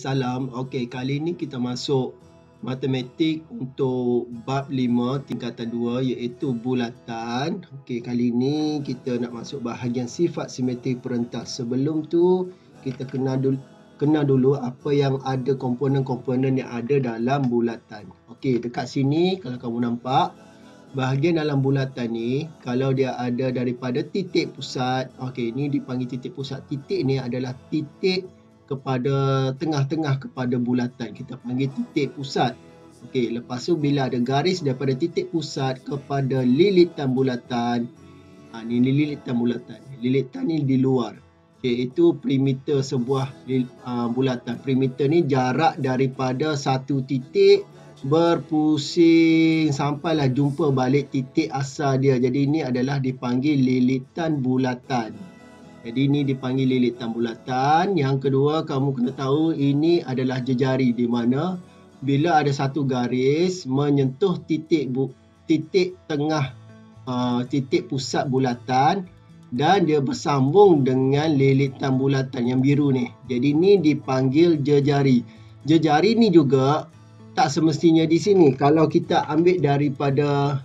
Salam. Okey, kali ni kita masuk matematik untuk bab 5 tingkatan 2 iaitu bulatan. Okey, kali ni kita nak masuk bahagian sifat simetri perentas. Sebelum tu kita kenal dulu apa yang ada komponen-komponen yang ada dalam bulatan. Okey, dekat sini kalau kamu nampak bahagian dalam bulatan ni kalau dia ada daripada titik pusat. Okey, ni dipanggil titik pusat. Titik ni adalah titik kepada tengah-tengah kepada bulatan. Kita panggil titik pusat. Okey, lepas tu bila ada garis daripada titik pusat kepada lilitan bulatan. Ni lilitan bulatan. Lilitan ni di luar. Okey, itu perimeter sebuah bulatan. Perimeter ni jarak daripada satu titik berpusing sampailah jumpa balik titik asal dia. Jadi ini adalah dipanggil lilitan bulatan. Jadi ini dipanggil lilitan bulatan. Yang kedua, kamu kena tahu ini adalah jejari, di mana bila ada satu garis menyentuh titik tengah titik pusat bulatan dan dia bersambung dengan lilitan bulatan yang biru ni. Jadi ini dipanggil jejari. Jejari ni juga tak semestinya di sini. Kalau kita ambil daripada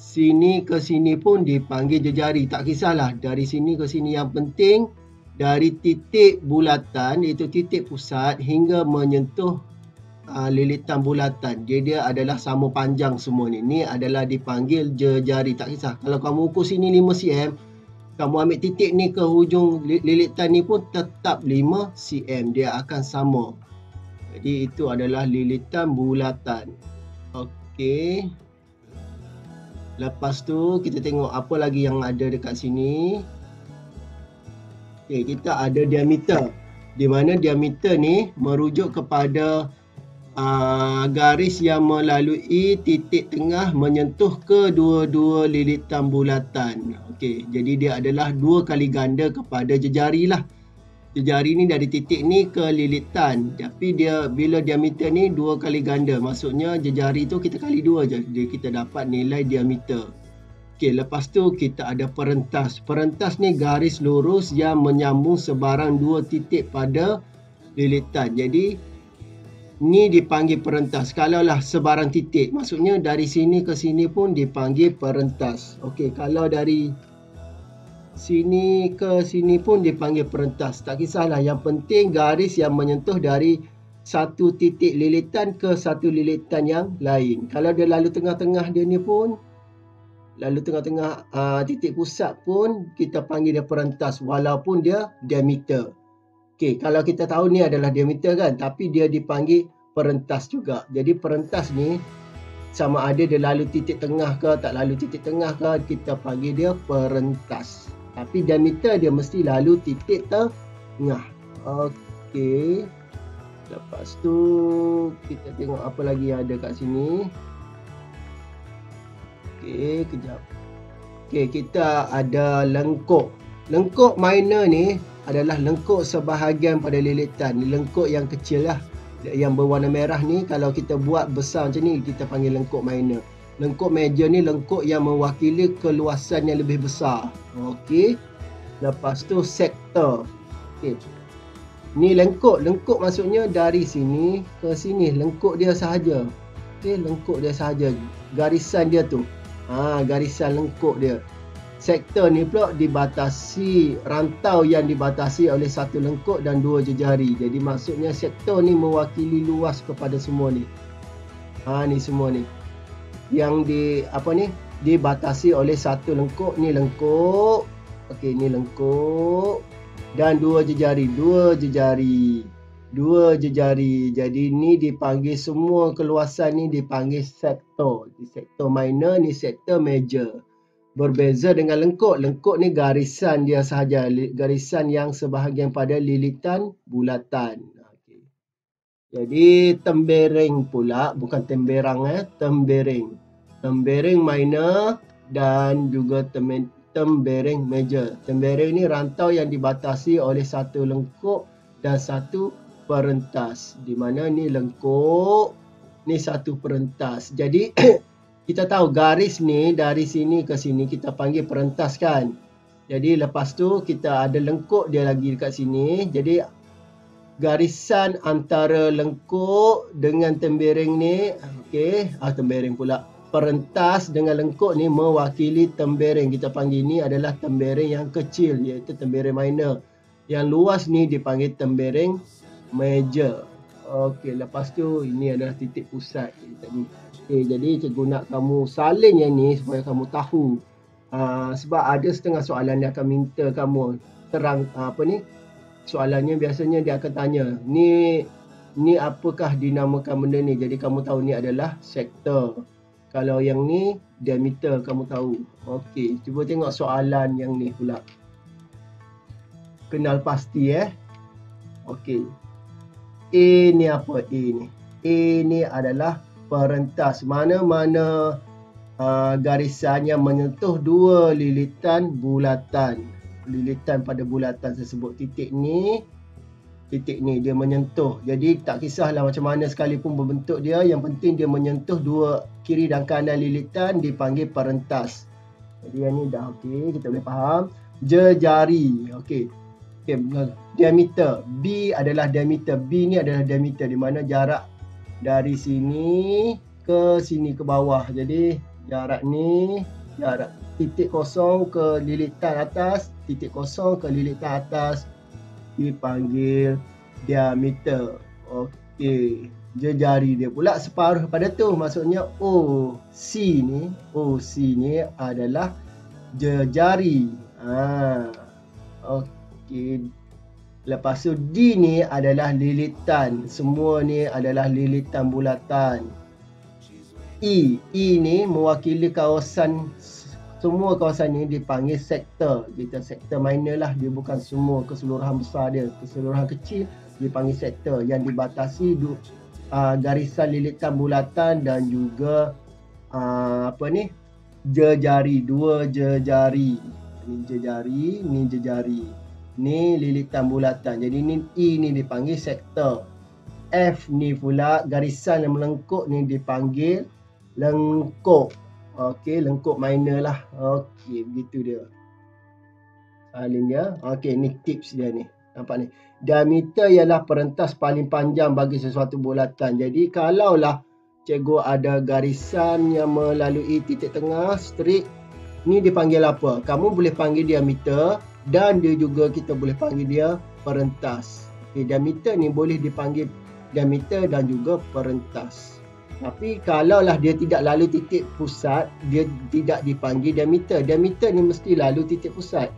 sini ke sini pun dipanggil jejari. Tak kisahlah dari sini ke sini. Yang penting dari titik bulatan iaitu titik pusat hingga menyentuh lilitan bulatan. Dia adalah sama panjang semua ni. Ni adalah dipanggil jejari. Tak kisah. Kalau kamu ukur sini 5 cm, kamu ambil titik ni ke hujung lilitan ni pun tetap 5 cm. Dia akan sama. Jadi itu adalah lilitan bulatan. Okey. Lepas tu kita tengok apa lagi yang ada dekat sini. Okey, kita ada diameter. Di mana diameter ni merujuk kepada garis yang melalui titik tengah menyentuh kedua-dua lilitan bulatan. Okey, jadi dia adalah 2 kali ganda kepada jejari lah. Jejari ni dari titik ni ke lilitan. Tapi dia bila diameter ni 2 kali ganda. Maksudnya jejari tu kita kali 2 je. Jadi kita dapat nilai diameter. Okey, lepas tu kita ada perentas. Perentas ni garis lurus yang menyambung sebarang 2 titik pada lilitan. Jadi ni dipanggil perentas. Kalaulah sebarang titik, maksudnya dari sini ke sini pun dipanggil perentas. Okey, kalau dari sini ke sini pun dipanggil perentas. Tak kisahlah, yang penting garis yang menyentuh dari satu titik lilitan ke satu lilitan yang lain. Kalau dia lalu tengah-tengah dia ni pun, lalu tengah-tengah titik pusat pun kita panggil dia perentas walaupun dia diameter. Okey, kalau kita tahu ni adalah diameter kan, tapi dia dipanggil perentas juga. Jadi perentas ni sama ada dia lalu titik tengah ke tak lalu titik tengah ke, kita panggil dia perentas. Tapi diameter dia mesti lalu titik tengah. Okey. Lepas tu kita tengok apa lagi yang ada kat sini. Okey, kejap. Okey, kita ada lengkuk. Lengkuk minor ni adalah lengkuk sebahagian pada lilitan. Lengkuk yang kecil lah. Yang berwarna merah ni kalau kita buat besar macam ni kita panggil lengkuk minor. Lengkuk major ni lengkuk yang mewakili keluasan yang lebih besar. Okey. Lepas tu sektor. Okey. Ni lengkuk. Lengkuk maksudnya dari sini ke sini. Lengkuk dia sahaja. Okey, lengkuk dia sahaja. Garisan dia tu. Garisan lengkuk dia. Sektor ni pula dibatasi, rantau yang dibatasi oleh satu lengkuk dan 2 jejari. Jadi maksudnya sektor ni mewakili luas kepada semua ni. Ni semua ni. Yang dibatasi oleh satu lengkuk. Ni lengkuk. Okey, ni lengkuk. Dan 2 jejari. 2 jejari. 2 jejari. Jadi ni dipanggil semua keluasan ni dipanggil sektor. Di sektor minor, ni sektor major. Berbeza dengan lengkuk. Lengkuk ni garisan dia sahaja. Garisan yang sebahagian pada lilitan bulatan. Okay. Jadi tembereng pula. Bukan temberang. Tembereng. Tembereng minor dan juga tembereng major. Tembereng ni rantau yang dibatasi oleh satu lengkuk dan satu perentas. Di mana ni lengkuk. Ni satu perentas. Jadi kita tahu garis ni dari sini ke sini kita panggil perentas kan. Jadi lepas tu kita ada lengkuk dia lagi dekat sini. Jadi garisan antara lengkuk dengan tembereng ni, okey, tembereng pula. Perentas dengan lengkuk ni mewakili tembereng. Kita panggil ni adalah tembereng yang kecil, iaitu tembereng minor. Yang luas ni dipanggil tembereng major. Okey, lepas tu ini adalah titik pusat tadi. Okey, jadi cikgu nak kamu salin yang ni supaya kamu tahu. Sebab ada setengah soalan dia akan minta kamu terang soalannya biasanya dia akan tanya, ni apakah dinamakan benda ni? Jadi kamu tahu ni adalah sektor. Kalau yang ni diameter kamu tahu. Okey, cuba tengok soalan yang ni pula. Kenal pasti Okey. A ni apa? A ni. A ni adalah perentas. Mana-mana garisan yang menyentuh dua lilitan bulatan. Lilitan pada bulatan tersebut. Titik ni dia menyentuh. Jadi tak kisahlah macam mana sekalipun berbentuk dia, yang penting dia menyentuh dua kiri dan kanan lilitan dipanggil perentas. Jadi yang ni dah okey, kita boleh faham. Jejari. Okey. Diameter. B adalah diameter. B ni adalah diameter di mana jarak dari sini ke sini ke bawah. Jadi jarak ni, jarak titik kosong ke lilitan atas, titik kosong ke lilitan atas dipanggil diameter. Okey. Jejari dia pula separuh pada tu. Maksudnya OC ni adalah jejari. Okey. Lepas tu D ni adalah lilitan. Semua ni adalah lilitan bulatan. E ni mewakili kawasan. Semua kawasan ni dipanggil sektor. Kita sektor minor lah. Dia bukan semua keseluruhan besar dia. Keseluruhan kecil dipanggil sektor yang dibatasi garisan lilitan bulatan dan juga jejari. Dua jejari. Ni jejari, ni jejari. Ni lilitan bulatan. Jadi ni E ni dipanggil sektor. F ni pula garisan yang melengkuk ni dipanggil lengkuk. Okey, lengkuk minor lah. Okey, begitu dia. Salin dia. Okey, ni tips dia ni. Nampak ni. Diameter ialah perentas paling panjang bagi sesuatu bulatan. Jadi kalaulah cikgu ada garisan yang melalui titik tengah straight, ni dipanggil apa? Kamu boleh panggil diameter dan dia juga kita boleh panggil dia perentas. Okay, diameter ni boleh dipanggil diameter dan juga perentas. Tapi kalaulah dia tidak lalu titik pusat, dia tidak dipanggil diameter. Diameter ni mesti lalu titik pusat.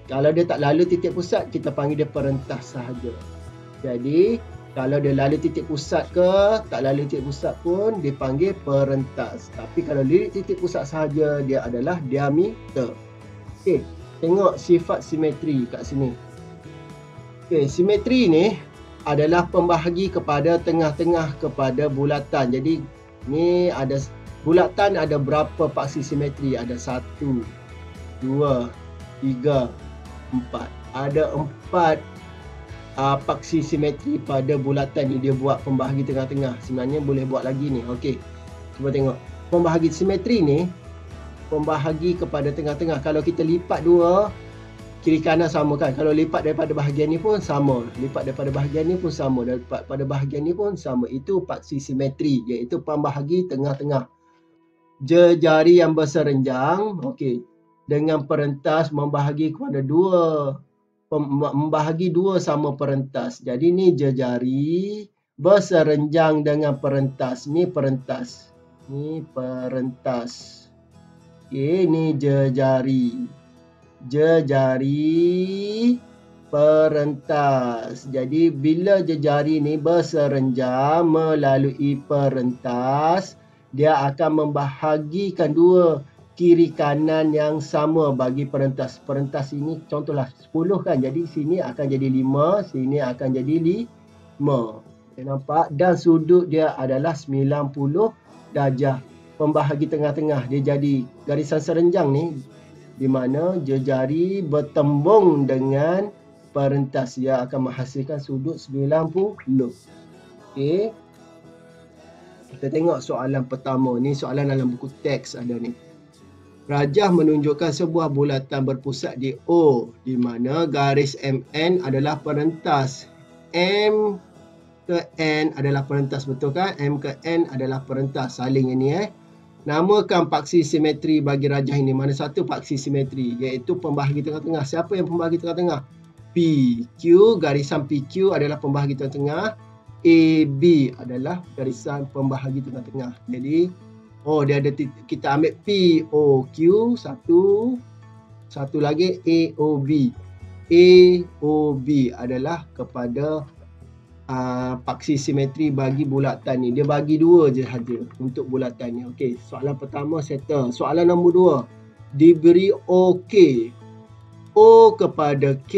Kalau dia tak lalu titik pusat, kita panggil dia perentas sahaja. Jadi kalau dia lalu titik pusat ke, tak lalu titik pusat pun dipanggil perentas. Tapi kalau lirik titik pusat sahaja, dia adalah diameter. Okey, tengok sifat simetri kat sini. Okey, simetri ni adalah pembahagi kepada tengah-tengah kepada bulatan. Jadi ni ada bulatan ada berapa paksi simetri? Ada 1, 2, 3, 4. Ada 4 paksi simetri pada bulatan ni. Dia buat pembahagi tengah-tengah. Sebenarnya boleh buat lagi ni. Okey, cuba tengok. Pembahagi simetri ni pembahagi kepada tengah-tengah. Kalau kita lipat dua, kiri kanan sama kan. Kalau lipat daripada bahagian ni pun sama. Lipat daripada bahagian ni pun sama. Lipat pada bahagian ni pun sama. Itu paksi simetri, iaitu pembahagi tengah-tengah. Jejari yang berserenjang, okey, dengan perentas membahagi kepada dua. Membahagi dua sama perentas. Jadi ni jejari berserenjang dengan perentas. Ni perentas. Ni perentas. Okey, ni jejari. Jejari perentas. Jadi bila jejari ni berserenjang melalui perentas, dia akan membahagikan dua kiri kanan yang sama bagi perentas. Perentas ini contohlah 10 kan. Jadi sini akan jadi 5, sini akan jadi 5. Nampak? Dan sudut dia adalah 90 darjah. Pembahagi tengah-tengah dia jadi garisan serenjang ni, di mana jejari bertembung dengan perentas. Dia akan menghasilkan sudut 90. Okey. Kita tengok soalan pertama. Ni soalan dalam buku teks ada ni. Rajah menunjukkan sebuah bulatan berpusat di O, di mana garis MN adalah perentas. M ke N adalah perentas, betul kan? M ke N adalah perentas saling ini. Namakan paksi simetri bagi rajah ini. Mana satu paksi simetri? Iaitu pembahagi tengah-tengah. Siapa yang pembahagi tengah-tengah? PQ, garisan PQ adalah pembahagi tengah-tengah. AB adalah garisan pembahagi tengah-tengah. Jadi, dia ada kita ambil POQ satu lagi AOB. AOB adalah kepada paksi simetri bagi bulatan ni. Dia bagi dua je saja untuk bulatan ni. Okey, soalan pertama settle. Soalan nombor 2. Diberi OK. O kepada K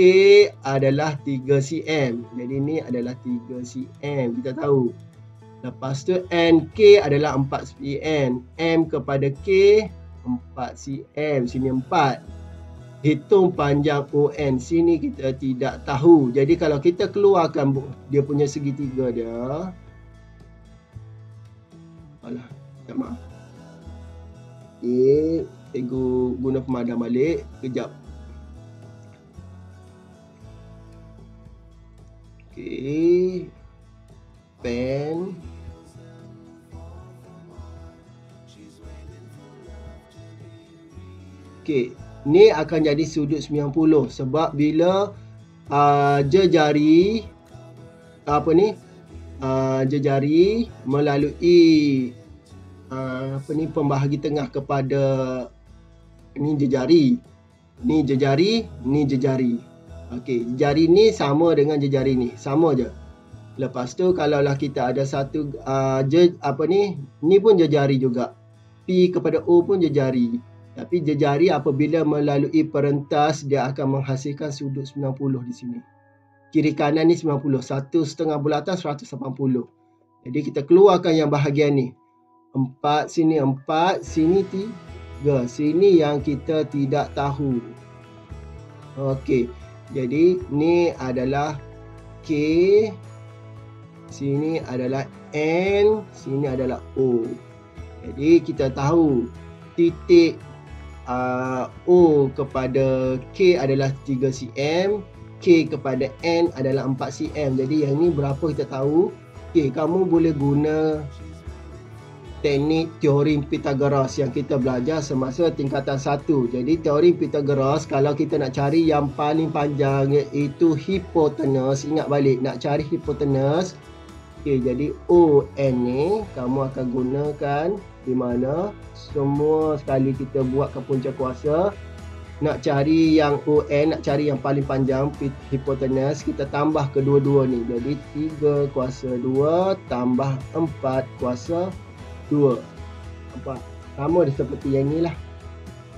adalah 3 cm. Jadi ni adalah 3 cm. Kita tahu. Lepas tu NK adalah 4 cm. M kepada K 4 cm. Sini 4. Hitung panjang ON. Sini kita tidak tahu. Jadi kalau kita keluarkan dia punya segitiga dia. Alah, tak maaf. Okay, cikgu guna pemadam balik. Kejap. Okay. Pen. Okay. Ni akan jadi sudut 90 sebab bila jejari jejari melalui pembahagi tengah kepada ni jejari. Okey, jejari ni sama dengan jejari ni, sama je. Lepas tu kalaulah kita ada satu ni pun jejari juga. P kepada O pun jejari. Tapi jejari apabila melalui perentas dia akan menghasilkan sudut 90 di sini. Kiri kanan ni 90. 1,5 bulatan 180. Jadi kita keluarkan yang bahagian ni. 4 sini 4, sini 3. Sini yang kita tidak tahu. Okey. Jadi ni adalah K. Sini adalah N, sini adalah O. Jadi kita tahu titik O kepada K adalah 3 cm, K kepada N adalah 4 cm. Jadi yang ni berapa kita tahu. Okay, kamu boleh guna teknik teorem Pythagoras yang kita belajar semasa tingkatan 1. Jadi teorem Pythagoras kalau kita nak cari yang paling panjang iaitu hipotenus. Ingat balik, nak cari hipotenus. Okay, jadi ON ni kamu akan gunakan di mana semua sekali kita buat ke punca kuasa. Nak cari yang ON, nak cari yang paling panjang hipotenus, kita tambah kedua-dua ni. Jadi 3 kuasa 2 tambah 4 kuasa 2. Nampak? Sama seperti yang ni lah.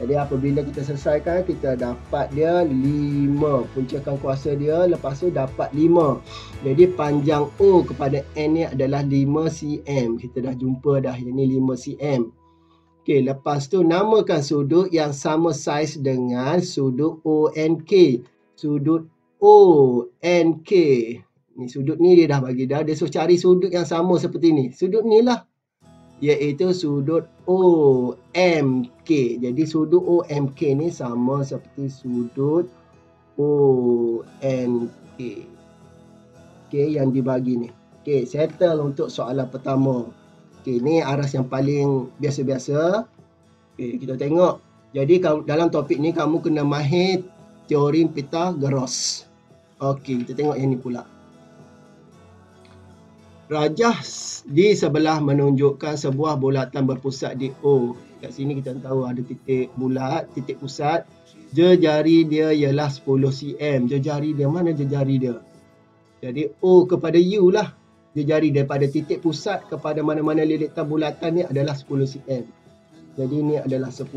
Jadi apabila kita selesaikan, kita dapat dia 5. Puncakan kuasa dia, lepas tu dapat 5. Jadi panjang O kepada N ni adalah 5 cm. Kita dah jumpa dah, yang ni 5 cm. Okey, lepas tu namakan sudut yang sama saiz dengan sudut ONK. Sudut ONK. Ni sudut ni dia dah bagi dah. Dia suruh cari sudut yang sama seperti ni. Sudut ni lah. Iaitu sudut OMK. Jadi sudut OMK ni sama seperti sudut ONK. Okey, yang dibagi ni. Okey, settle untuk soalan pertama. Okey, ni aras yang paling biasa-biasa. Okey, kita tengok. Jadi dalam topik ni kamu kena mahir teorem Pythagoras. Okey, kita tengok yang ni pula. Rajah di sebelah menunjukkan sebuah bulatan berpusat di O. Kat sini kita tahu ada titik bulat, titik pusat. Jejari dia ialah 10 cm. Jejari dia, mana jejari dia? Jadi O kepada U lah. Jejari daripada titik pusat kepada mana-mana lilitan bulatan ni adalah 10 cm. Jadi ni adalah 10.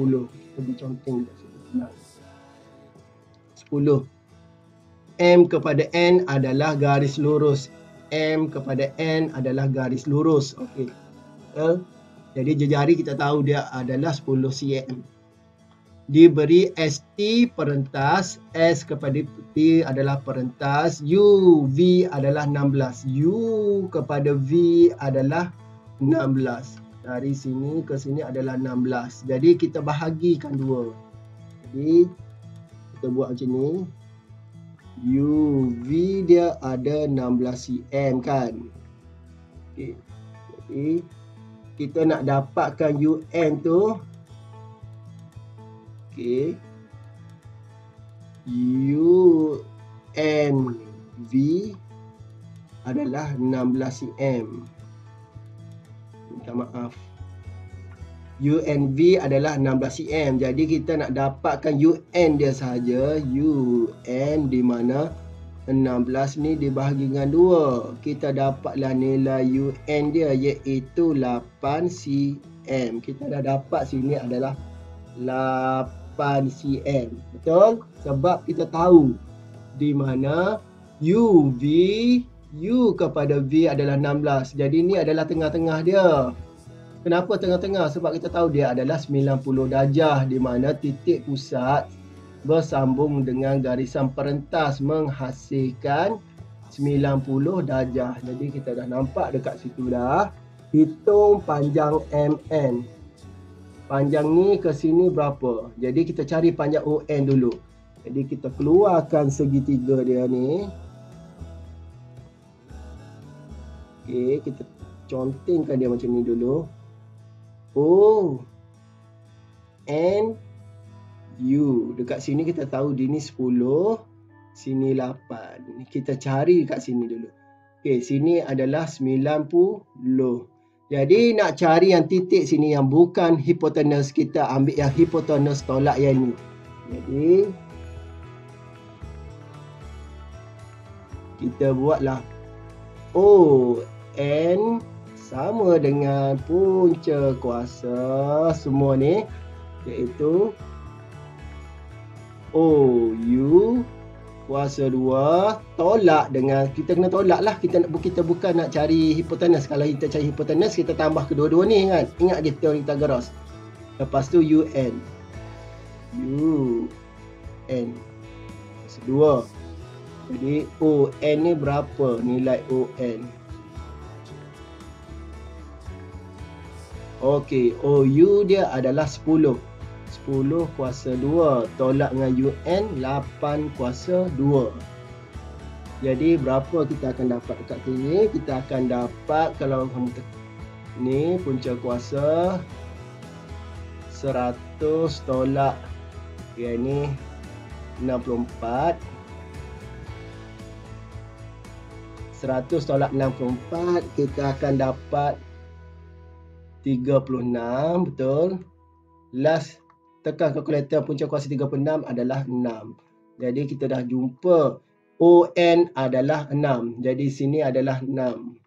Lebih conteng. 10. M kepada N adalah garis lurus. M kepada N adalah garis lurus. Okey. Jadi jejari kita tahu dia adalah 10 cm. Diberi ST perentas, S kepada T adalah perentas, U, V adalah 16. U kepada V adalah 16. Dari sini ke sini adalah 16. Jadi kita bahagikan dua. Jadi kita buat macam ni. UV dia ada 16 cm kan. Okay. Jadi kita nak dapatkan UN tu. Okay. UNV adalah 16 cm. Minta maaf. UNV adalah 16 cm. Jadi kita nak dapatkan UN dia sahaja. UN di mana 16 ni dibahagi dengan 2. Kita dapatlah nilai UN dia iaitu 8 cm. Kita dah dapat sini adalah 8 cm. Betul? Sebab kita tahu di mana UV, U kepada V adalah 16. Jadi ni adalah tengah-tengah dia. Kenapa tengah-tengah? Sebab kita tahu dia adalah 90 darjah di mana titik pusat bersambung dengan garisan perentas menghasilkan 90 darjah. Jadi kita dah nampak dekat situ dah. Hitung panjang MN. Panjang ni ke sini berapa? Jadi kita cari panjang ON dulu. Jadi kita keluarkan segitiga dia ni. Okey, kita contengkan dia macam ni dulu. O N U. Dekat sini kita tahu dia ni 10, sini 8. Kita cari kat sini dulu. Okey, sini adalah 90. Jadi nak cari yang titik sini yang bukan hipotenus, kita ambil yang hipotenus tolak yang ni. Jadi kita buatlah O N sama dengan punca kuasa semua ni, iaitu OU kuasa 2 tolak dengan, kita kena tolak lah, kita bukan nak cari hipotenus. Kalau kita cari hipotenus, kita tambah kedua-dua ni kan. Ingat kita teori Pythagoras. Lepas tu UN kuasa 2. Jadi ON ni berapa nilai ON? Okey, OU dia adalah 10. 10 kuasa 2 tolak dengan UN 8 kuasa 2. Jadi berapa kita akan dapat dekat sini? Kita akan dapat, kalau ni punca kuasa 100 tolak yang ni 64. 100 tolak 64 kita akan dapat 36, betul? Last tekan kalkulator, punca kuasa 36 adalah 6. Jadi kita dah jumpa ON adalah 6. Jadi sini adalah 6.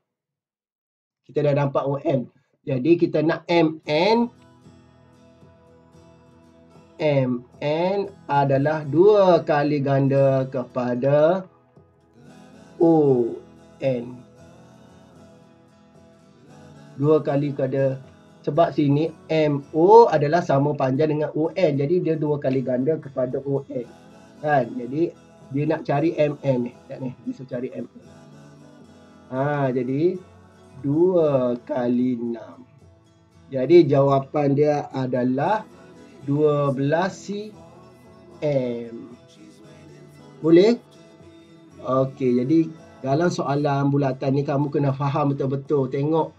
Kita dah nampak ON. Jadi kita nak MN. MN adalah 2 kali ganda kepada ON. 2 kali kepada, sebab sini MO adalah sama panjang dengan ON. Jadi dia 2 kali ganda kepada ON. Kan? Jadi dia nak cari MN ni. Tak ni, dia suruh cari MN. Jadi 2 kali 6. Jadi jawapan dia adalah 12 cm. Boleh? Okey, jadi dalam soalan bulatan ni kamu kena faham betul-betul. Tengok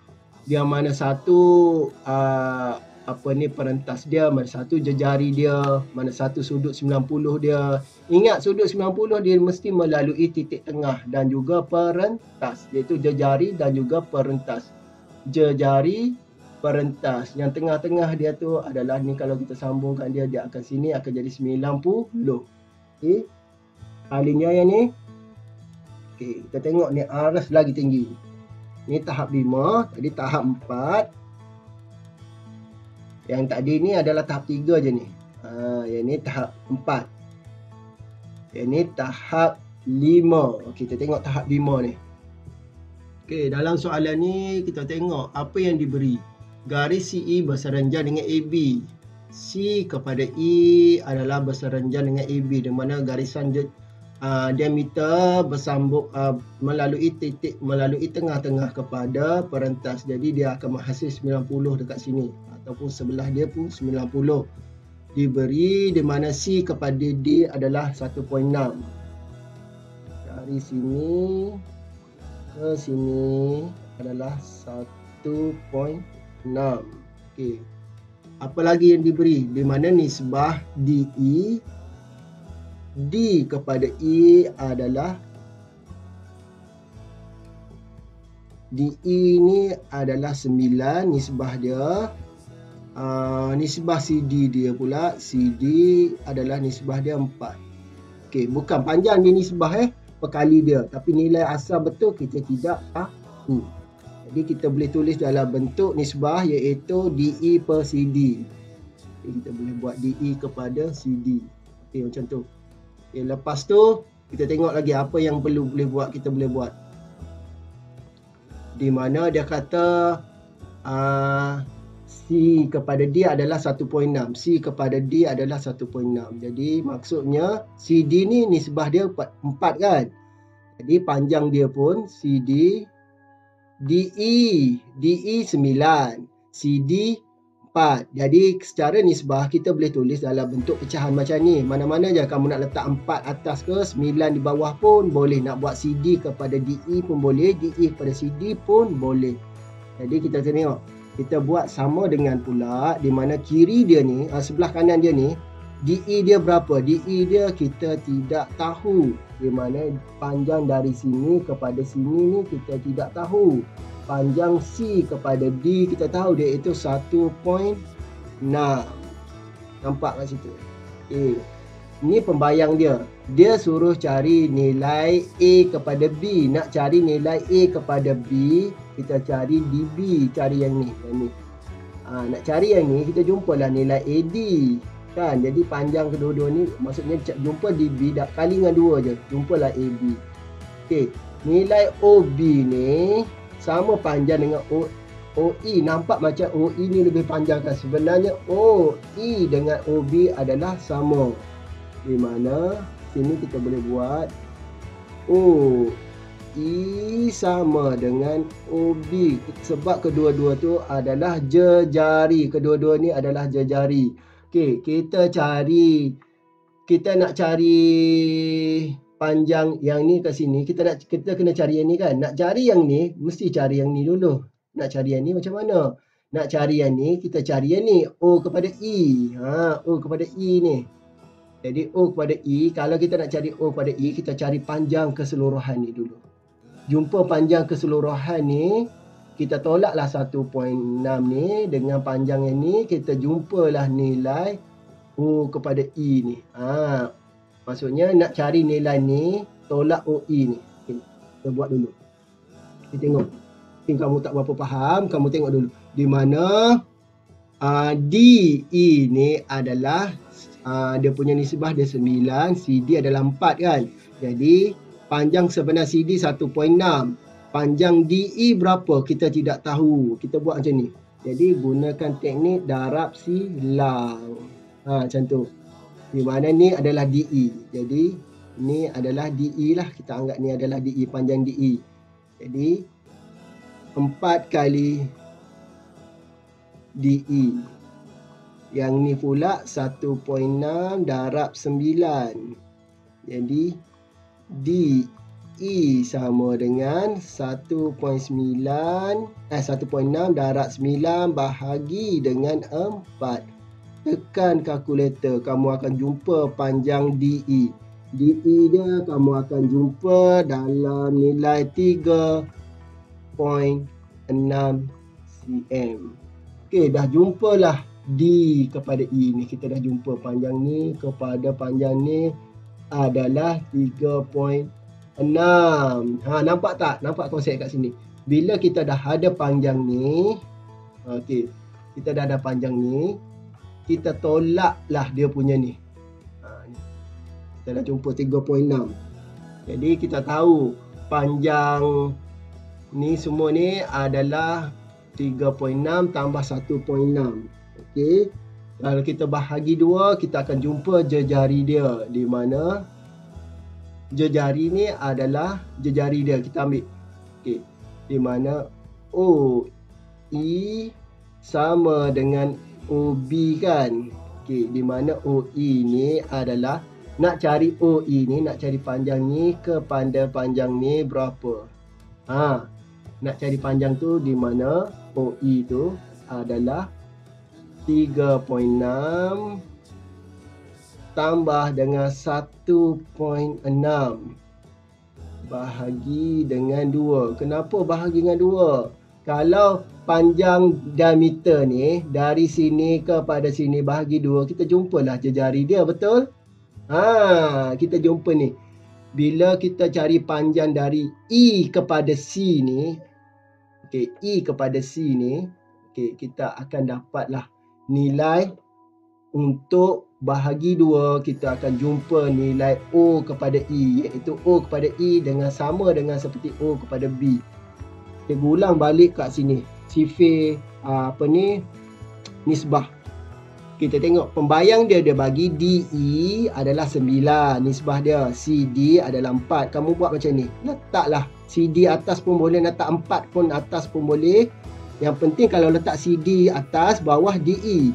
dia mana satu perentas dia, mana satu jejari dia, mana satu sudut 90 dia. Ingat sudut 90 dia mesti melalui titik tengah dan juga perentas, iaitu jejari dan juga perentas. Jejari, perentas. Yang tengah-tengah dia tu adalah ni, kalau kita sambungkan dia akan sini akan jadi 90. Okey. Kalinya yang ni. Okey, kita tengok ni arus lagi tinggi. Ni tahap 5, tadi tahap 4. Yang tadi ni adalah tahap 3 je ni. Yang ni tahap 4. Yang ni tahap 5. Okey, kita tengok tahap 5 ni. Okey, dalam soalan ni kita tengok apa yang diberi. Garis CE berserenjan dengan AB. C kepada E adalah berserenjan dengan AB, di mana garisan diameter bersambung melalui titik, melalui tengah-tengah kepada perentas. Jadi dia akan menghasil 90 dekat sini, ataupun sebelah dia pun 90 diberi, di mana C kepada D adalah 1.6. dari sini ke sini adalah 1.6. Okey. Apa lagi yang diberi? Di mana nisbah DE D kepada E adalah DE ni adalah 9 nisbah dia. Nisbah CD dia pula, CD adalah nisbah dia 4. Okey, bukan panjang dia nisbah perkali dia, tapi nilai asal betul kita tidak tahu. Jadi kita boleh tulis dalam bentuk nisbah iaitu DE per CD. Jadi kita boleh buat DE kepada CD. Okey, macam tu. Okay, lepas tu kita tengok lagi apa yang boleh buat, kita boleh buat. Di mana dia kata C kepada D adalah 1.6. C kepada D adalah 1.6. Jadi maksudnya CD ni nisbah dia 4 kan. Jadi panjang dia pun CD DE 9, CD 4. Jadi secara nisbah kita boleh tulis dalam bentuk pecahan macam ni. Mana-mana je kamu nak letak 4 atas ke 9 di bawah pun boleh. Nak buat CD kepada DE pun boleh, DE kepada CD pun boleh. Jadi kita tengok, kita buat sama dengan pula di mana kiri dia ni, sebelah kanan dia ni, DE dia berapa? DE dia kita tidak tahu. Di mana panjang dari sini kepada sini ni kita tidak tahu. Panjang C kepada D kita tahu dia itu 1.6. Nampak kat situ. Ini pembayang dia. Dia suruh cari nilai A kepada B. Nak cari nilai A kepada B, kita cari DB. Cari yang ni. Nak cari yang ni, kita jumpalah nilai AD. Kan? Jadi panjang kedua-dua ni, maksudnya jumpa DB, dah kali dengan 2 je. Jumpalah AB. Okey. Nilai OB ni sama panjang dengan OE. Nampak macam OE ni lebih panjang kan? Sebenarnya OE dengan OB adalah sama. Di mana sini kita boleh buat OE sama dengan OB. Sebab kedua-dua tu adalah jejari. Kedua-dua ni adalah jejari. Okey, kita nak cari panjang yang ni kat sini, kita kena cari yang ni kan. Nak cari yang ni mesti cari yang ni dulu. Nak cari yang ni macam mana? Nak cari yang ni, kita cari yang ni, O kepada E. O kepada E ni. Jadi O kepada E, kalau kita nak cari O kepada E, kita cari panjang keseluruhan ni dulu. Jumpa panjang keseluruhan ni, kita tolaklah 1.6 ni dengan panjang yang ni, kita jumpalah nilai O kepada E ni. Maksudnya nak cari nilai ni, tolak OE ni. Okay, kita buat dulu. Kita tengok. Mungkin kamu tak berapa faham, kamu tengok dulu. Di mana DE ni adalah, dia punya nisbah dia 9, CD adalah 4 kan. Jadi panjang sebenar CD 1.6. Panjang DE berapa? Kita tidak tahu. Kita buat macam ni. Jadi gunakan teknik darab silang. Macam tu. Di mana ni adalah DE. Jadi ni adalah DE lah. Kita anggap ni adalah DE, panjang DE. Jadi 4 kali DE. Yang ni pula 1.6 darab 9. Jadi DE sama dengan 1.6 darab 9 bahagi dengan 4. Tekan kalkulator, kamu akan jumpa panjang DE. DE dia kamu akan jumpa dalam nilai 3.6 cm. Okey, dah jumpalah D kepada E ni. Kita dah jumpa panjang ni kepada panjang ni adalah 3.6. Nampak tak? Nampak konsep kat sini. Bila kita dah ada panjang ni, okey, kita dah ada panjang ni, kita tolaklah dia punya ni. Kita dah jumpa 3.6. Jadi kita tahu panjang ni semua ni adalah 3.6 tambah 1.6. Okey. Kalau kita bahagi 2, kita akan jumpa jejari dia. Di mana jejari ni adalah jejari dia. Kita ambil. Okey. Di mana OE sama dengan OB kan. Okey, di mana OE ni adalah Nak cari OE ni, nak cari panjang ni kepada panjang ni berapa? Nak cari panjang tu di mana OE tu adalah 3.6 tambah dengan 1.6 bahagi dengan 2. Kenapa bahagi dengan 2? Kalau panjang diameter ni dari sini kepada sini bahagi 2, kita jumpalah jejari dia, betul? Kita jumpa ni. Bila kita cari panjang dari E kepada C ni, E kepada C ni, kita akan dapatlah nilai untuk bahagi 2, kita akan jumpa nilai O kepada E, iaitu O kepada E dengan sama dengan seperti O kepada B. Kita ulang balik kat sini. Sifar nisbah. Kita tengok pembayang dia bagi DE adalah 9, nisbah dia. CD adalah 4. Kamu buat macam ni. Letaklah CD atas pun boleh, letak 4 pun atas pun boleh. Yang penting kalau letak CD atas, bawah DE.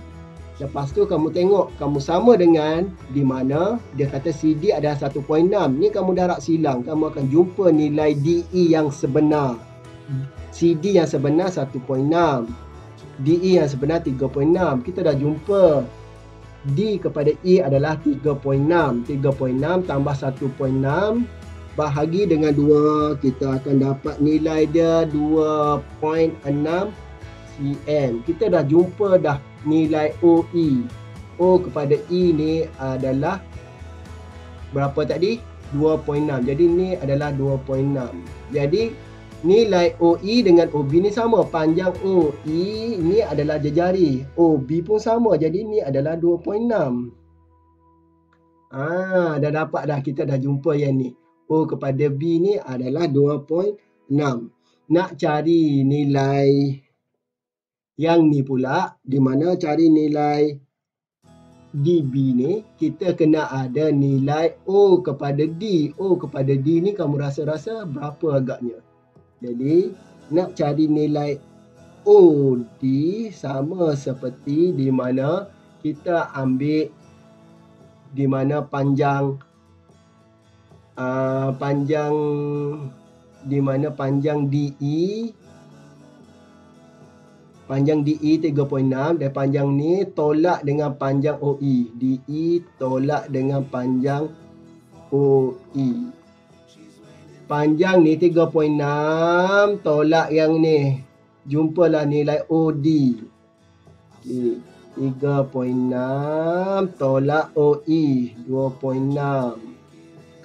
Lepas tu kamu tengok, kamu sama dengan di mana dia kata CD adalah 1.6. Ni kamu darab silang, kamu akan jumpa nilai DE yang sebenar. CD yang sebenar 1.6. DE yang sebenar 3.6. Kita dah jumpa D kepada E adalah 3.6. 3.6 tambah 1.6 bahagi dengan 2, kita akan dapat nilai dia 2.6 cm. Kita dah jumpa dah nilai OE. O kepada E ni adalah berapa tadi? 2.6. Jadi ni adalah 2.6. Jadi nilai OE dengan OB ni sama. Panjang OE ni adalah jejari. OB pun sama. Jadi ni adalah 2.6. Dah dapat dah. Kita dah jumpa yang ni. O kepada B ni adalah 2.6. Nak cari nilai yang ni pula, di mana cari nilai DB ni, kita kena ada nilai O kepada D. O kepada D ni kamu rasa-rasa berapa agaknya? Jadi, nak cari nilai OD sama seperti di mana kita ambil di mana panjang di mana panjang DE. Panjang DE 3.6 dan panjang ni tolak dengan panjang OE. DE tolak dengan panjang OE. Panjang ni 3.6 tolak yang ni. Jumpalah nilai OD. 3.6 tolak OE 2.6.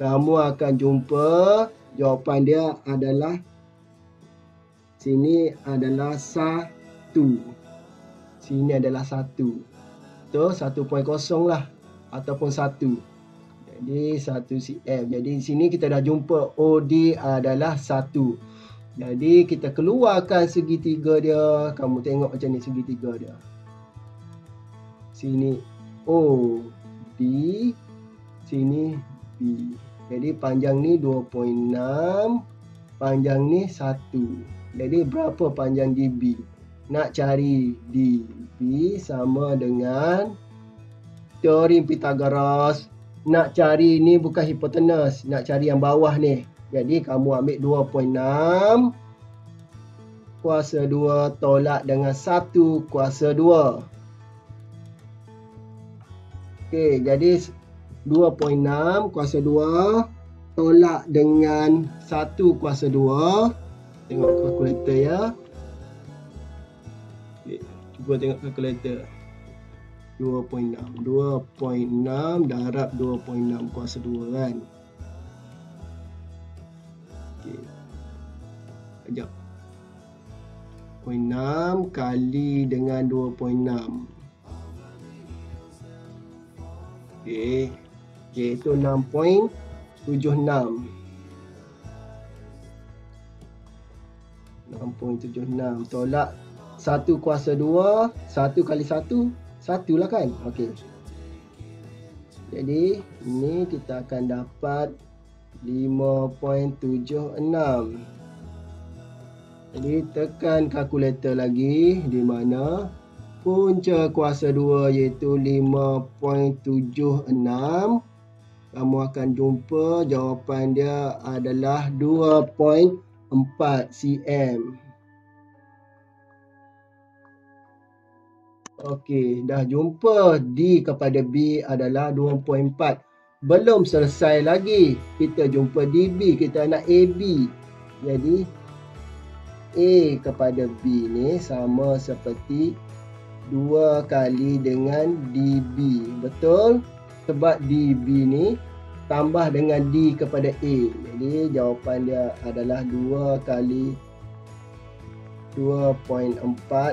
Kamu akan jumpa jawapan dia adalah sini adalah 1. Sini adalah 1. So 1.0 lah ataupun 1. Jadi 1 cm. Jadi di sini kita dah jumpa OD adalah 1. Jadi kita keluarkan segitiga dia. Kamu tengok macam ni segitiga dia. Sini OD, sini B. Jadi panjang ni 2.6, panjang ni 1. Jadi berapa panjang DB? Nak cari DB sama dengan teorem Pythagoras. Nak cari ni bukan hipotenus, nak cari yang bawah ni. Jadi kamu ambil 2.6 kuasa 2 tolak dengan 1 kuasa 2. Okey, jadi 2.6 kuasa 2 tolak dengan 1 kuasa 2. Tengok kalkulator ya. Cuba tengok kalkulator. 2.6 darab 2.6 kuasa 2 kan. Okey. Sekejap. 0.6 kali dengan 2.6. Okey. Iaitu 6.76. 6.76 tolak 1 kuasa 2, 1 kali 1, 1 lah kan. Okey. Jadi ini kita akan dapat 5.76. Jadi tekan kalkulator lagi di mana punca kuasa 2 iaitu 5.76 Kamu akan jumpa jawapan dia adalah 2.4 cm. Okey, dah jumpa D kepada B adalah 2.4. Belum selesai lagi. Kita jumpa DB, kita nak AB. Jadi A kepada B ni sama seperti 2 kali dengan DB. Betul? Sebab DB ni tambah dengan D kepada A. Jadi jawapan dia adalah 2 kali 2.4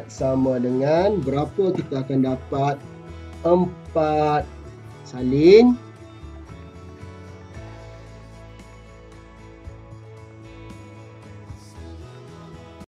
sama dengan berapa? Kita akan dapat 4. Salin.